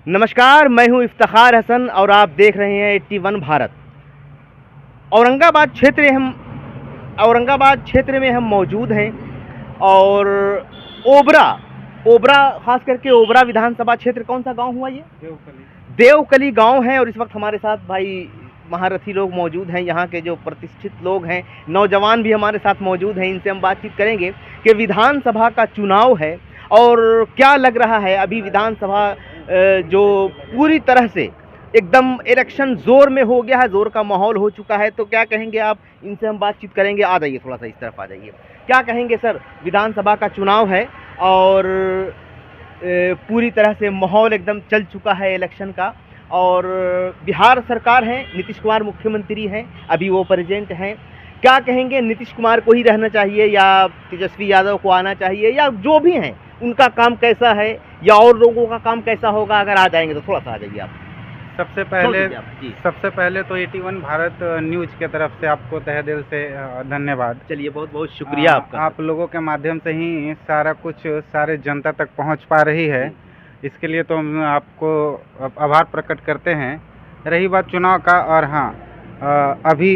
नमस्कार, मैं हूं इफ्तिखार हसन और आप देख रहे हैं 81 भारत। औरंगाबाद क्षेत्र में हम मौजूद हैं और ओबरा ओबरा खास करके ओबरा विधानसभा क्षेत्र कौन सा गांव हुआ ये? देवकली गांव है। और इस वक्त हमारे साथ भाई महारथी लोग मौजूद हैं, यहाँ के जो प्रतिष्ठित लोग हैं, नौजवान भी हमारे साथ मौजूद हैं। इनसे हम बातचीत करेंगे कि विधानसभा का चुनाव है और क्या लग रहा है अभी विधानसभा जो पूरी तरह से एकदम इलेक्शन जोर में हो गया है, जोर का माहौल हो चुका है। तो क्या कहेंगे आप? इनसे हम बातचीत करेंगे। आ जाइए, थोड़ा सा इस तरफ आ जाइए। क्या कहेंगे सर? विधानसभा का चुनाव है और पूरी तरह से माहौल एकदम चल चुका है इलेक्शन का। और बिहार सरकार है, नीतीश कुमार मुख्यमंत्री हैं, अभी वो प्रेजेंट हैं। क्या कहेंगे, नीतीश कुमार को ही रहना चाहिए या तेजस्वी यादव को आना चाहिए, या जो भी हैं उनका काम कैसा है या और लोगों का काम कैसा होगा? अगर आ जाएंगे तो थोड़ा सा आ जाइए आप। सबसे पहले तो 81 भारत न्यूज के तरफ से आपको तहे दिल से धन्यवाद। चलिए, बहुत बहुत शुक्रिया आपका। आप लोगों के माध्यम से ही सारा कुछ सारे जनता तक पहुंच पा रही है, इसके लिए तो हम आपको आभार प्रकट करते हैं। रही बात चुनाव का, और हाँ, अभी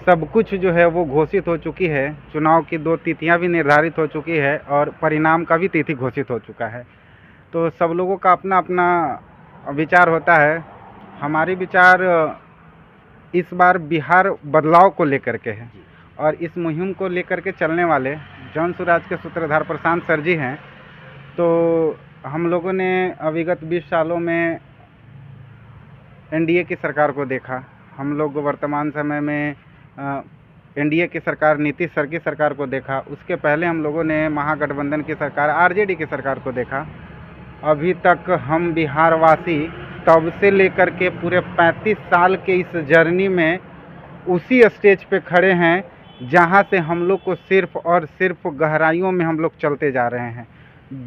सब कुछ जो है वो घोषित हो चुकी है। चुनाव की 2 तिथियां भी निर्धारित हो चुकी है और परिणाम का भी तिथि घोषित हो चुका है। तो सब लोगों का अपना अपना विचार होता है। हमारी विचार इस बार बिहार बदलाव को लेकर के है और इस मुहिम को लेकर के चलने वाले जन स्वराज के सूत्रधार प्रशांत सर जी हैं। तो हम लोगों ने विगत 20 सालों में एनडीए की सरकार को देखा। हम लोग वर्तमान समय में एनडीए की सरकार, नीतीश सर की सरकार को देखा। उसके पहले हम लोगों ने महागठबंधन की सरकार, आरजेडी की सरकार को देखा। अभी तक हम बिहारवासी तब से लेकर के पूरे 35 साल के इस जर्नी में उसी स्टेज पे खड़े हैं जहां से हम लोग को सिर्फ और सिर्फ गहराइयों में हम लोग चलते जा रहे हैं।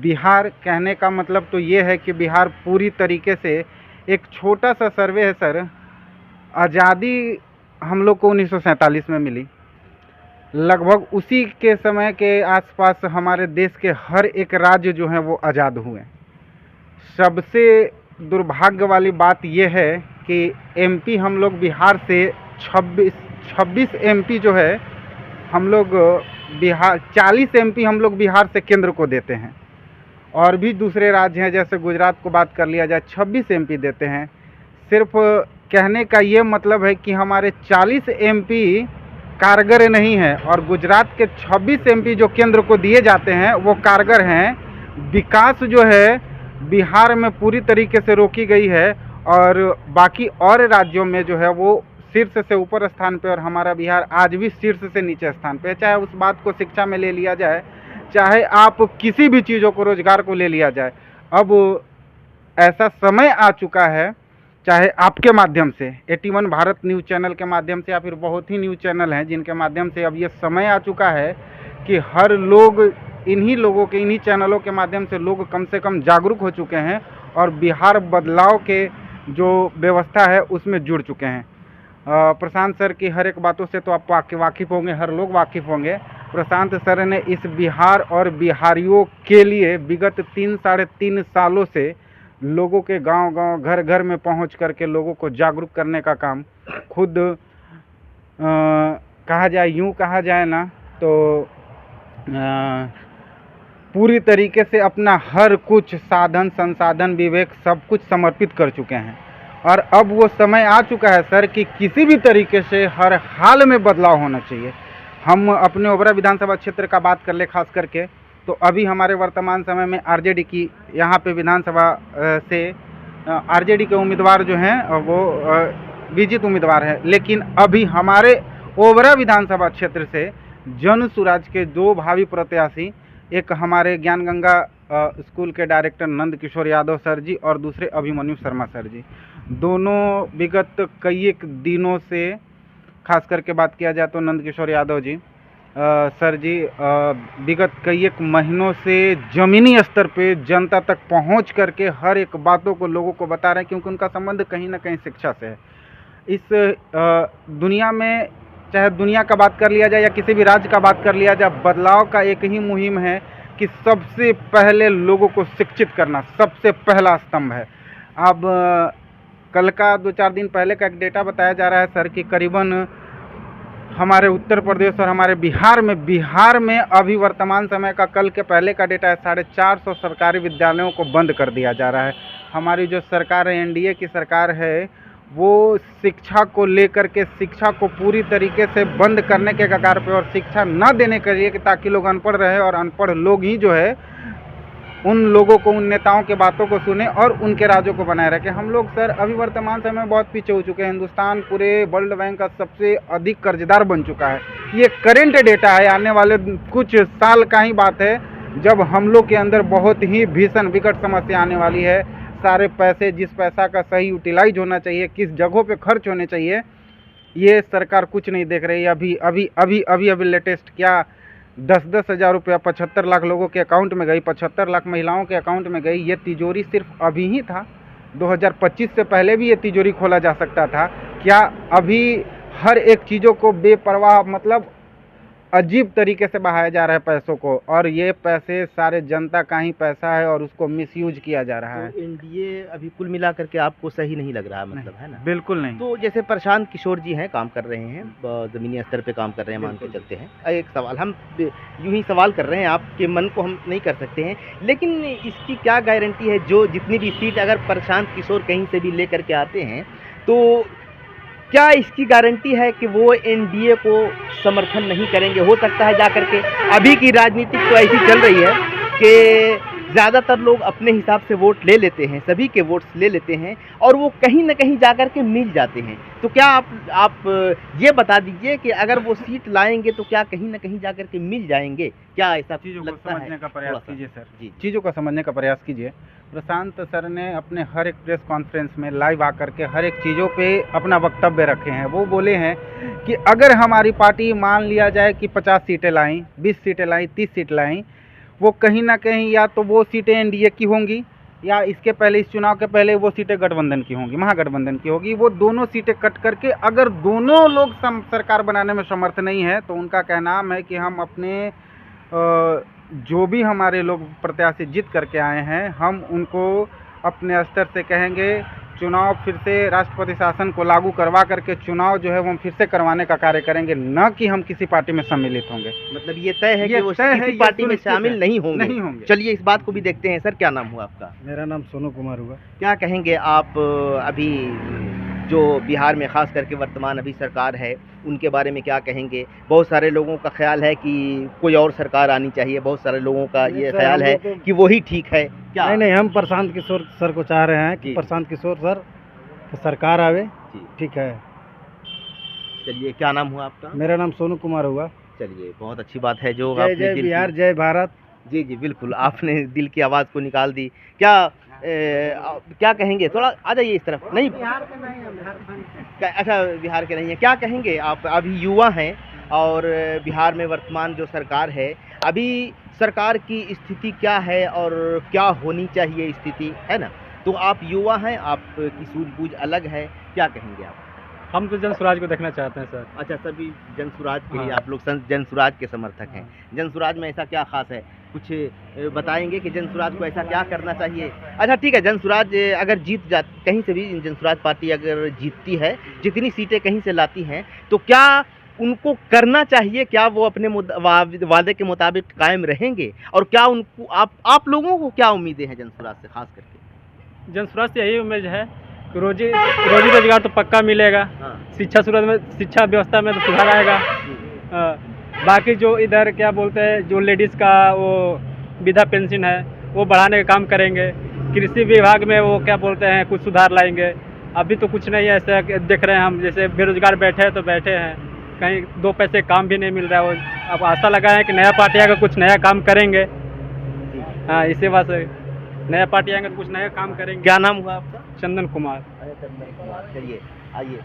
बिहार कहने का मतलब तो ये है कि बिहार पूरी तरीके से एक छोटा सा सर्वे है सर। आज़ादी हम लोग को 1947 में मिली। लगभग उसी के समय के आसपास हमारे देश के हर एक राज्य जो हैं वो आज़ाद हुए। सबसे दुर्भाग्य वाली बात यह है कि एमपी हम लोग बिहार से 26 एमपी जो है हम लोग बिहार, 40 एमपी हम लोग बिहार से केंद्र को देते हैं। और भी दूसरे राज्य हैं, जैसे गुजरात को बात कर लिया जाए, 26 एमपी देते हैं। सिर्फ कहने का ये मतलब है कि हमारे 40 एमपी कारगर नहीं है और गुजरात के 26 एमपी जो केंद्र को दिए जाते हैं वो कारगर हैं। विकास जो है बिहार में पूरी तरीके से रोकी गई है और बाकी और राज्यों में जो है वो शीर्ष से ऊपर स्थान पे, और हमारा बिहार आज भी शीर्ष से नीचे स्थान पे है। चाहे उस बात को शिक्षा में ले लिया जाए, चाहे आप किसी भी चीज़ों को, रोजगार को ले लिया जाए। अब ऐसा समय आ चुका है, चाहे आपके माध्यम से 81 भारत न्यूज़ चैनल के माध्यम से या फिर बहुत ही न्यूज़ चैनल हैं जिनके माध्यम से अब ये समय आ चुका है कि हर लोग, इन्हीं लोगों के, इन्हीं चैनलों के माध्यम से लोग कम से कम जागरूक हो चुके हैं और बिहार बदलाव के जो व्यवस्था है उसमें जुड़ चुके हैं। प्रशांत सर की हर एक बातों से तो आप वाकिफ़ होंगे, हर लोग वाकिफ़ होंगे। प्रशांत सर ने इस बिहार और बिहारियों के लिए विगत 3-3.5 सालों से लोगों के गांव-गांव, घर-घर में पहुंच करके लोगों को जागरूक करने का काम खुद कहा जाए ना तो पूरी तरीके से अपना हर कुछ साधन, संसाधन, विवेक सब कुछ समर्पित कर चुके हैं। और अब वो समय आ चुका है सर कि किसी भी तरीके से हर हाल में बदलाव होना चाहिए। हम अपने ओबरा विधानसभा क्षेत्र का बात कर ले खास करके, तो अभी हमारे वर्तमान समय में आरजेडी की यहाँ पे विधानसभा से आरजेडी के उम्मीदवार जो हैं वो विजित उम्मीदवार हैं। लेकिन अभी हमारे ओबरा विधानसभा क्षेत्र से जन स्वराज के 2 भावी प्रत्याशी, एक हमारे ज्ञान गंगा स्कूल के डायरेक्टर नंद किशोर यादव सर जी और दूसरे अभिमन्यु शर्मा सर जी, दोनों विगत कई एक दिनों से, खास करके बात किया जाए तो नंद किशोर यादव जी सर जी विगत कई एक महीनों से ज़मीनी स्तर पे जनता तक पहुंच करके हर एक बातों को लोगों को बता रहे हैं, क्योंकि उनका संबंध कहीं ना कहीं शिक्षा से है। इस दुनिया में, चाहे दुनिया का बात कर लिया जाए या किसी भी राज्य का बात कर लिया जाए, बदलाव का एक ही मुहिम है कि सबसे पहले लोगों को शिक्षित करना सबसे पहला स्तंभ है। अब कल का 2-4 दिन पहले का एक डेटा बताया जा रहा है सर कि करीबन हमारे उत्तर प्रदेश और हमारे बिहार में अभी वर्तमान समय का कल के पहले का डेटा है 450 सरकारी विद्यालयों को बंद कर दिया जा रहा है। हमारी जो सरकार है, एनडीए की सरकार है, वो शिक्षा को लेकर के शिक्षा को पूरी तरीके से बंद करने के कगार पे और शिक्षा न देने के लिए कि ताकि लोग अनपढ़ रहे और अनपढ़ लोग ही जो है उन लोगों को, उन नेताओं के बातों को सुने और उनके राज्यों को बनाए रखें। हम लोग सर अभी वर्तमान समय में बहुत पीछे हो चुके हैं। हिंदुस्तान पूरे वर्ल्ड बैंक का सबसे अधिक कर्जदार बन चुका है। ये करेंट डेटा है, आने वाले कुछ साल का ही बात है जब हम लोग के अंदर बहुत ही भीषण विकट समस्या आने वाली है। सारे पैसे, जिस पैसा का सही यूटिलाइज होना चाहिए, किस जगहों पे खर्च होने चाहिए, ये सरकार कुछ नहीं देख रही है। अभी लेटेस्ट क्या 10-10 हज़ार रुपया 75 लाख लोगों के अकाउंट में गई, 75 लाख महिलाओं के अकाउंट में गई। ये तिजोरी सिर्फ अभी ही था, 2025 से पहले भी ये तिजोरी खोला जा सकता था। क्या अभी हर एक चीज़ों को बेपरवाह, मतलब अजीब तरीके से बहाया जा रहा है पैसों को, और ये पैसे सारे जनता का ही पैसा है और उसको मिसयूज किया जा रहा है। तो एनडीए अभी कुल मिला करके आपको सही नहीं लग रहा है, मतलब, है ना? बिल्कुल नहीं। तो जैसे प्रशांत किशोर जी हैं, काम कर रहे हैं, ज़मीनी स्तर पे काम कर रहे हैं, मान के चलते हैं। एक सवाल हम यूं ही सवाल कर रहे हैं, आपके मन को हम नहीं कर सकते हैं, लेकिन इसकी क्या गारंटी है, जो जितनी भी सीट अगर प्रशांत किशोर कहीं से भी लेकर के आते हैं, तो क्या इसकी गारंटी है कि वो एनडीए को समर्थन नहीं करेंगे? हो सकता है जाकर के, अभी की राजनीति तो ऐसी चल रही है कि ज़्यादातर लोग अपने हिसाब से वोट ले लेते हैं, सभी के वोट्स ले लेते हैं और वो कहीं न कहीं जाकर के मिल जाते हैं। तो क्या आप ये बता दीजिए कि अगर वो सीट लाएंगे तो क्या कहीं न कहीं जाकर के मिल जाएंगे? क्या ऐसा चीज़ों को लगता है? समझने का प्रयास कीजिए सर जी। चीज़ों को समझने का प्रयास कीजिए। प्रशांत सर ने अपने हर एक प्रेस कॉन्फ्रेंस में लाइव आकर के हर एक चीज़ों पे अपना वक्तव्य रखे हैं। वो बोले हैं कि अगर हमारी पार्टी, मान लिया जाए कि 50 सीटें लाएं, 20 सीटें लाएं, 30 सीट लाएं, वो कहीं ना कहीं या तो वो सीटें एनडीए की होंगी या इसके पहले, इस चुनाव के पहले वो सीटें गठबंधन की होंगी, महागठबंधन की होगी। वो दोनों सीटें कट करके अगर दोनों लोग सरकार बनाने में समर्थ नहीं है तो उनका कहना है कि हम अपने जो भी हमारे लोग प्रत्याशी जीत करके आए हैं, हम उनको अपने स्तर से कहेंगे चुनाव फिर से राष्ट्रपति शासन को लागू करवा करके चुनाव जो है वो हम फिर से करवाने का कार्य करेंगे, न कि हम किसी पार्टी में सम्मिलित होंगे। मतलब ये तय है कि वो किसी पार्टी में शामिल नहीं होंगे। चलिए इस बात को भी देखते हैं। सर, क्या नाम हुआ आपका? मेरा नाम सोनू कुमार हुआ। क्या कहेंगे आप, अभी जो बिहार में खास करके वर्तमान अभी सरकार है, उनके बारे में क्या कहेंगे? बहुत सारे लोगों का ख्याल है कि कोई और सरकार आनी चाहिए, बहुत सारे लोगों का ये ख्याल है कि वही ठीक है। क्या? नहीं, हम प्रशांत किशोर सर को चाह रहे हैं कि प्रशांत किशोर सर की सरकार आवे, ठीक है। चलिए, क्या नाम हुआ आपका? मेरा नाम सोनू कुमार हुआ। चलिए, बहुत अच्छी बात है जो जय जय बिहार, जय भारत। जी जी, बिल्कुल, आपने दिल की आवाज़ को निकाल दी। क्या कहेंगे? थोड़ा आ जाइए इस तरफ। नहीं, बिहार के नहीं है। अच्छा, बिहार के नहीं है। क्या कहेंगे आप, अभी युवा हैं और बिहार में वर्तमान जो सरकार है, अभी सरकार की स्थिति क्या है और क्या होनी चाहिए स्थिति, है ना? तो आप युवा हैं, आपकी सूझबूझ अलग है, क्या कहेंगे आप? हम तो जन स्वराज को देखना चाहते हैं सर। अच्छा, सभी जन स्वराज के लिए हाँ। आप लोग जन स्वराज के समर्थक हैं। जन स्वराज में ऐसा क्या खास है, कुछ बताएंगे कि जन स्वराज को ऐसा क्या करना चाहिए? अच्छा, ठीक है, जन स्वराज अगर जीत जा, कहीं से भी जन स्वराज पार्टी अगर जीतती है, जितनी सीटें कहीं से लाती हैं, तो क्या उनको करना चाहिए? क्या वो अपने वादे के मुताबिक कायम रहेंगे? और क्या उनको आप लोगों को क्या उम्मीदें हैं जन स्वराज से खास करके? जन स्वराज से यही उम्मीद है कि रोजी रोजगार तो पक्का मिलेगा। हाँ। शिक्षा व्यवस्था में तो सुधार आएगा। बाकी जो इधर क्या बोलते हैं, जो लेडीज़ का वो वृद्धा पेंशन है वो बढ़ाने का काम करेंगे। कृषि विभाग में वो क्या बोलते हैं, कुछ सुधार लाएंगे। अभी तो कुछ नहीं है, ऐसा देख रहे हैं हम, जैसे बेरोजगार बैठे हैं तो बैठे हैं, कहीं 2 पैसे काम भी नहीं मिल रहा है। वो अब आशा लगा है कि नया पार्टी आएगा कुछ नया काम करेंगे। हाँ, इसी बात से नया पार्टी आएंगे तो कुछ नया काम करेंगे। क्या नाम हुआ आपका? चंदन कुमार। चलिए, आइए,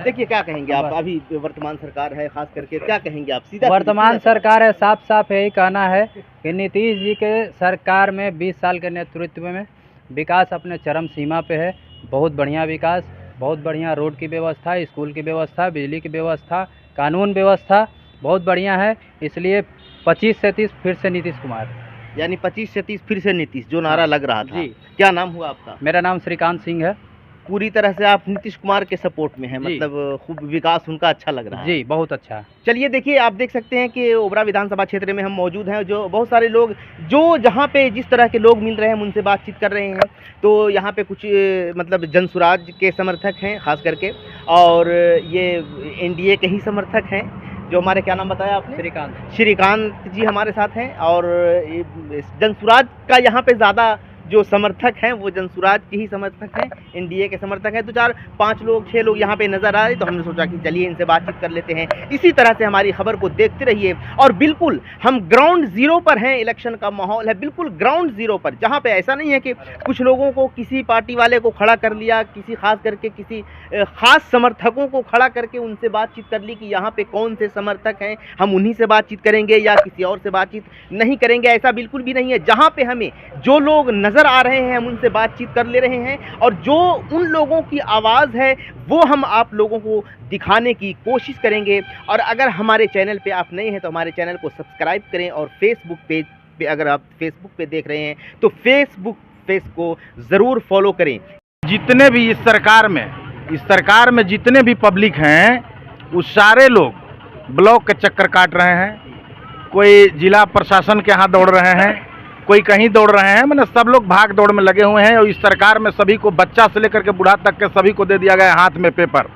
देखिए, क्या कहेंगे आप? अभी वर्तमान सरकार है, खास करके क्या कहेंगे आप? सीधा वर्तमान सरकार है, साफ साफ यही कहना है कि नीतीश जी के सरकार में 20 साल के नेतृत्व में विकास अपने चरम सीमा पे है। बहुत बढ़िया विकास, बहुत बढ़िया रोड की व्यवस्था, स्कूल की व्यवस्था, बिजली की व्यवस्था, कानून व्यवस्था बहुत बढ़िया है। इसलिए 25 से 30 फिर से नीतीश कुमार। यानी 25 से 30 फिर से नीतीश जो नारा लग रहा था। जी। क्या नाम हुआ आपका? मेरा नाम श्रीकांत सिंह है। पूरी तरह से आप नीतीश कुमार के सपोर्ट में हैं, जी। मतलब खूब विकास उनका अच्छा लग रहा है। जी, बहुत अच्छा। चलिए देखिए, आप देख सकते हैं कि ओबरा विधानसभा क्षेत्र में हम मौजूद हैं, जो बहुत सारे लोग जो जहाँ पे जिस तरह के लोग मिल रहे हैं हम उनसे बातचीत कर रहे हैं। तो यहाँ पे कुछ मतलब जनसुराज के समर्थक हैं खास करके, और ये एनडीए के ही समर्थक हैं। जो हमारे, क्या नाम बताया आपने? श्रीकांत जी हमारे साथ हैं, और जनसुराज का यहाँ पे ज़्यादा जो समर्थक हैं वो जनसुराज के ही समर्थक हैं, एनडीए के समर्थक हैं। तो 4-5 लोग 6 लोग यहाँ पे नज़र आ रहे, तो हमने सोचा कि चलिए इनसे बातचीत कर लेते हैं। इसी तरह से हमारी खबर को देखते रहिए। और बिल्कुल हम ग्राउंड ज़ीरो पर हैं, इलेक्शन का माहौल है बिल्कुल ग्राउंड ज़ीरो पर, जहाँ पे ऐसा नहीं है कि कुछ लोगों को किसी पार्टी वाले को खड़ा कर लिया, किसी खास करके किसी खास समर्थकों को खड़ा करके उनसे बातचीत कर ली कि यहाँ पे कौन से समर्थक हैं, हम उन्हीं से बातचीत करेंगे या किसी और से बातचीत नहीं करेंगे। ऐसा बिल्कुल भी नहीं है। जहाँ पे हमें जो लोग नज़र आ रहे हैं हम उनसे बातचीत कर ले रहे हैं, और जो उन लोगों की आवाज़ है वो हम आप लोगों को दिखाने की कोशिश करेंगे। और अगर हमारे चैनल पे आप नए हैं तो हमारे चैनल को सब्सक्राइब करें, और फेसबुक पेज पे अगर आप फेसबुक पे देख रहे हैं तो फेसबुक पेज को ज़रूर फॉलो करें। जितने भी इस सरकार में जितने भी पब्लिक हैं वो सारे लोग ब्लॉक के चक्कर काट रहे हैं। कोई जिला प्रशासन के यहाँ दौड़ रहे हैं, कोई कहीं दौड़ रहे हैं, मतलब सब लोग भाग दौड़ में लगे हुए हैं। और इस सरकार में सभी को, बच्चा से लेकर के बूढ़ा तक के सभी को दे दिया गया हाथ में पेपर।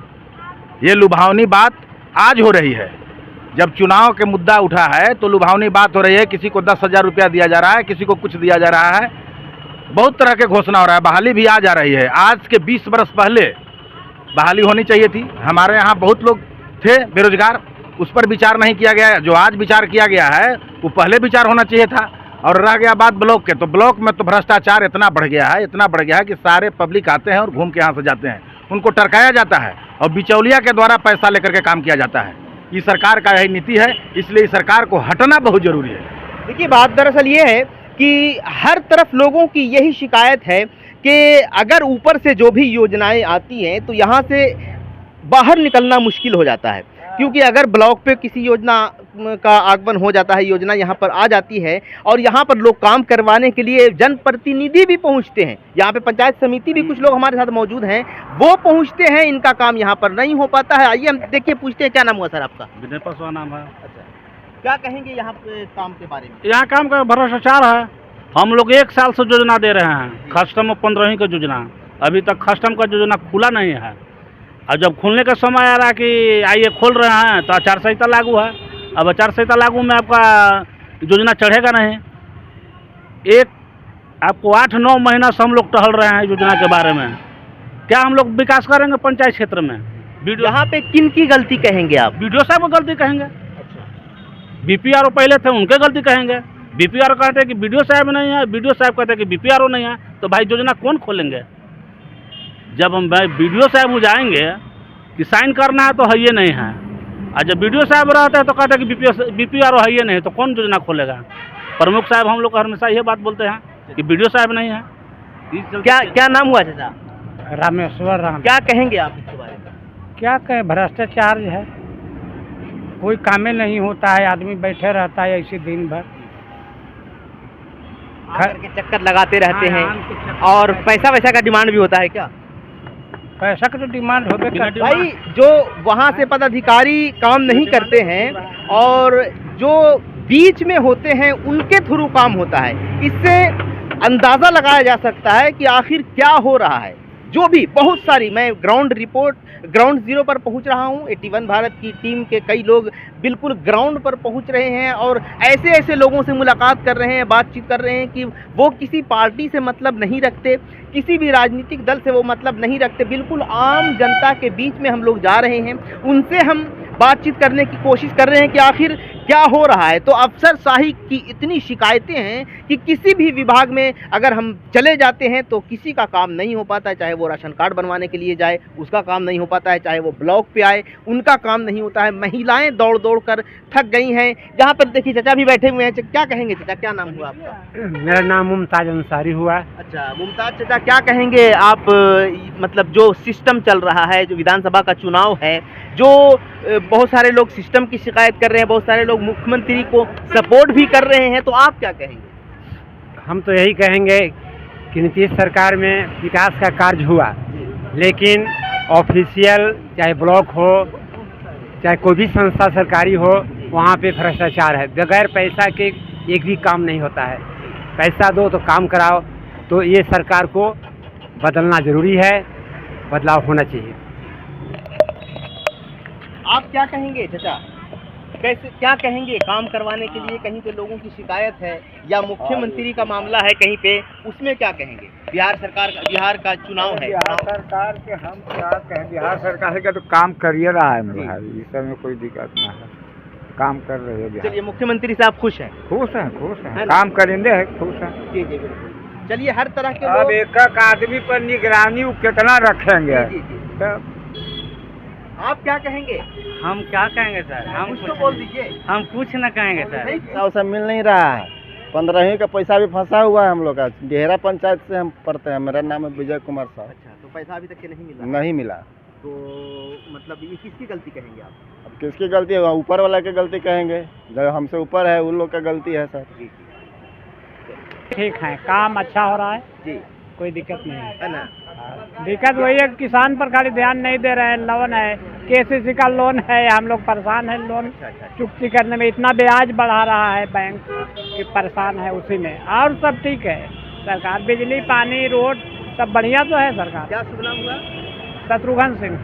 ये लुभावनी बात आज हो रही है। जब चुनाव के मुद्दा उठा है तो लुभावनी बात हो रही है। किसी को 10,000 रुपया दिया जा रहा है, किसी को कुछ दिया जा रहा है, बहुत तरह के घोषणा हो रहा है। बहाली भी आज आ रही है। आज के 20 बरस पहले बहाली होनी चाहिए थी। हमारे यहाँ बहुत लोग थे बेरोजगार, उस पर विचार नहीं किया गया। जो आज विचार किया गया है वो पहले विचार होना चाहिए था। और रह गया बात ब्लॉक के, तो ब्लॉक में तो भ्रष्टाचार इतना बढ़ गया है कि सारे पब्लिक आते हैं और घूम के यहाँ से जाते हैं, उनको टरकाया जाता है और बिचौलिया के द्वारा पैसा लेकर के काम किया जाता है। ये सरकार का यही नीति है, इसलिए इस सरकार को हटना बहुत जरूरी है। देखिए, बात दरअसल ये है कि हर तरफ लोगों की यही शिकायत है कि अगर ऊपर से जो भी योजनाएं आती हैं तो यहाँ से बाहर निकलना मुश्किल हो जाता है, क्योंकि अगर ब्लॉक पे किसी योजना का आगमन हो जाता है, योजना यहाँ पर आ जाती है और यहाँ पर लोग काम करवाने के लिए जनप्रतिनिधि भी पहुँचते हैं। यहाँ पे पंचायत समिति भी कुछ लोग हमारे साथ मौजूद हैं, वो पहुँचते हैं, इनका काम यहाँ पर नहीं हो पाता है। आइए हम देखिए, पूछते हैं, क्या नाम हुआ सर आपका? विनय पासवान नाम है। अच्छा, क्या कहेंगे यहाँ पे काम के बारे में? यहाँ काम का भ्रष्टाचार है। हम लोग 1 साल से योजना दे रहे हैं, कस्टम 15वीं का योजना, अभी तक कस्टम का योजना खुला नहीं है। और जब खुलने का समय आ रहा है कि आइए खोल रहे हैं तो आचार संहिता लागू है। अब आचार संहिता लागू में आपका योजना चढ़ेगा नहीं। आपको 8-9 महीना से हम लोग टहल रहे हैं योजना के बारे में। क्या हम लोग विकास करेंगे पंचायत क्षेत्र में? यहाँ पे किन की गलती कहेंगे आप? बीडीओ साहब को गलती कहेंगे। बीपीआरओ पहले थे, उनके गलती कहेंगे। बीपीआरओ कहते हैं कि बीडीओ साहब नहीं है, बीडीओ साहब कहते हैं कि बीपीआरओ नहीं है। तो भाई योजना कौन खोलेंगे? जब हम भाई बीडीओ साहब हो जाएंगे कि साइन करना है तो है ये नहीं है, और जब बीडीओ साहब रहते हैं तो कहते हैं कि बीपीआरओ है ये नहीं, तो कौन योजना खोलेगा? प्रमुख साहब हम लोग हमेशा ये बात बोलते हैं कि बीडीओ साहब नहीं है। क्या नाम हुआ चाचा? रामेश्वर राम। क्या कहेंगे आप इसके बारे में? क्या कहें, भ्रष्टाचार है, कोई कामें नहीं होता है, आदमी बैठे रहता है ऐसे दिन भर, घर के चक्कर लगाते रहते हैं। और पैसा वैसा का डिमांड भी होता है क्या? पैसा का तो डिमांड होते भाई, जो वहाँ से पदाधिकारी काम नहीं करते हैं और जो बीच में होते हैं उनके थ्रू काम होता है। इससे अंदाज़ा लगाया जा सकता है कि आखिर क्या हो रहा है। जो भी बहुत सारी, मैं ग्राउंड ज़ीरो पर पहुंच रहा हूं, 81 भारत की टीम के कई लोग बिल्कुल ग्राउंड पर पहुंच रहे हैं और ऐसे ऐसे लोगों से मुलाकात कर रहे हैं, बातचीत कर रहे हैं कि वो किसी पार्टी से मतलब नहीं रखते, किसी भी राजनीतिक दल से वो मतलब नहीं रखते। बिल्कुल आम जनता के बीच में हम लोग जा रहे हैं, उनसे हम बातचीत करने की कोशिश कर रहे हैं कि आखिर क्या हो रहा है। तो अफसरशाही की इतनी शिकायतें हैं कि किसी भी विभाग में अगर हम चले जाते हैं तो किसी का काम नहीं हो पाता है, चाहे वो राशन कार्ड बनवाने के लिए जाए उसका काम नहीं हो पाता है, चाहे वो ब्लॉक पे आए उनका काम नहीं होता है। महिलाएं दौड़ दौड़ कर थक गई हैं। यहाँ पर देखिए चाचा भी बैठे हुए हैं। क्या कहेंगे चाचा, क्या नाम हुआ आपका? मेरा नाम मुमताज अंसारी हुआ। अच्छा मुमताज चाचा, क्या कहेंगे आप, मतलब जो सिस्टम चल रहा है, जो विधानसभा का चुनाव है, जो बहुत सारे लोग सिस्टम की शिकायत कर रहे हैं, बहुत सारे लोग मुख्यमंत्री को सपोर्ट भी कर रहे हैं, तो आप क्या कहेंगे? हम तो यही कहेंगे कि नीतीश सरकार में विकास का कार्य हुआ, लेकिन ऑफिशियल चाहे ब्लॉक हो चाहे कोई भी संस्था सरकारी हो, वहाँ पे भ्रष्टाचार है। बगैर पैसा के एक भी काम नहीं होता है। पैसा दो तो काम कराओ। तो ये सरकार को बदलना ज़रूरी है, बदलाव होना चाहिए। आप क्या कहेंगे चाचा, कैसे क्या कहेंगे काम करवाने के लिए? कहीं पे लोगों की शिकायत है या मुख्यमंत्री का मामला है कहीं पे, उसमें क्या कहेंगे? बिहार का चुनाव है। बिहार सरकार के हम क्या कहें, बिहार सरकार का तो काम कर ही रहा है मेरे भाई, इस समय कोई दिक्कत ना है, काम कर रहे हैं। चलिए, मुख्यमंत्री साहब खुश हैं? खुश हैं, काम करेंगे, खुश हैं। जी जी बिल्कुल। चलिए, हर तरह के अब एक आदमी पर निगरानी कितना रखेंगे? जी जी जी। आप क्या कहेंगे? हम क्या कहेंगे सर, हम कुछ तो बोल दीजिए। हम कुछ न कहेंगे सर। सब मिल नहीं रहा है। 15वीं का पैसा भी फंसा हुआ है हम लोग का। डेहरा पंचायत से हम पढ़ते हैं। मेरा नाम है विजय कुमार साहब। अच्छा, तो पैसा अभी तक के नहीं मिला? नहीं मिला। तो मतलब ये किसकी गलती कहेंगे आप? अब किसकी गलती है? ऊपर वाला की गलती कहेंगे। जो हमसे ऊपर है उन लोग का गलती है सर। जी ठीक है, काम अच्छा हो रहा है, जी, कोई दिक्कत नहीं है। है ना? दिक्कत वही है, किसान पर खाली ध्यान नहीं दे रहे हैं। लोन है, KCC का लोन है, हम लोग परेशान हैं। लोन अच्छा। चुकती करने में इतना ब्याज बढ़ा रहा है बैंक कि परेशान है उसी में। और सब ठीक है, सरकार बिजली पानी रोड सब बढ़िया तो है सरकार। क्या शुभ नाम हुआ? शत्रुघ्न सिंह।